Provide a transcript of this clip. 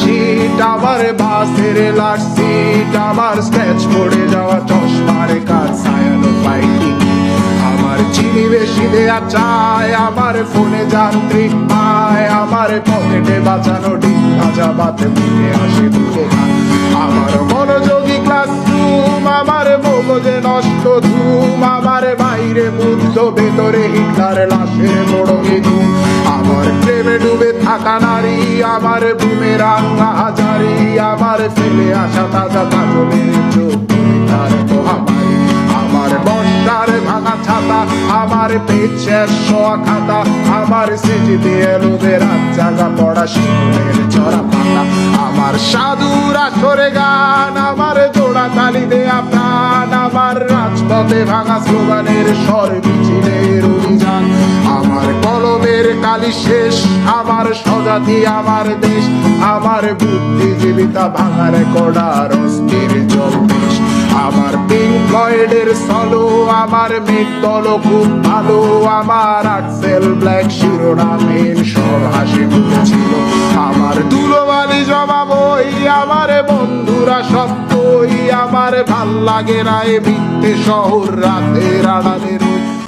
শীত, আমার বাসের লাস্ট সিট, আমার স্ক্র্যাচ পড়ে যাওয়া চশমার কাজ ছায়ানো ফাইটিং, আমার চিনি বেশি দেয়া চায়, আমার ফোনে যান্ত্রিক পায়, আমার পকেটে বাঁচানো ডিম ভাজা বাতে মুখে হাসি মুখে খায়, আমার মনোযোগী ক্লাসরুম, আমার মগজে নষ্ট ধুম, আমার বাইরে বুদ্ধ ভেতরে হিটলার লাশের মোড়কে ধুম, আমার প্রেমে ডুবে থাকা নারী, আমার বুমেরাং হাজারি, আমার ফেলে আসা তাজা কাজলের চোখ তার মহামারী, আমার বর্ষার ভাঙা ছাতা, আমার পেট শেষ শোয়া খাতা, আমার সেজে দিয়ে লোভে রাত জাগা পড়া শিশুদের চড়া পাতা, আমার সাধুর আসরে গান, আমার জোড়া তালি দেয়া প্রাণ, আমার রাজপথে ভাঙা স্লোগানের স্বর মিছিলের অভিযান, আমার কলমের কালি শেষ, আমার স্বজাতি আমার দেশ, আমার বুদ্ধিজীবিতা ভাঙার কড়ার অস্থির জলবেশ, আমার পিঙ্ক ফ্লয়েডের সলো, আমার মেঘ দল খুব ভালো, আমার আর্টসেল ব্ল্যাক শিরোনামের সব হাসি ছিল, আমার ধুলোবালি জমা বই, আমার বন্ধুরা সব বই, আমার ভাল লাগে না এ মিথ্যে শহর রাতের আড়ালের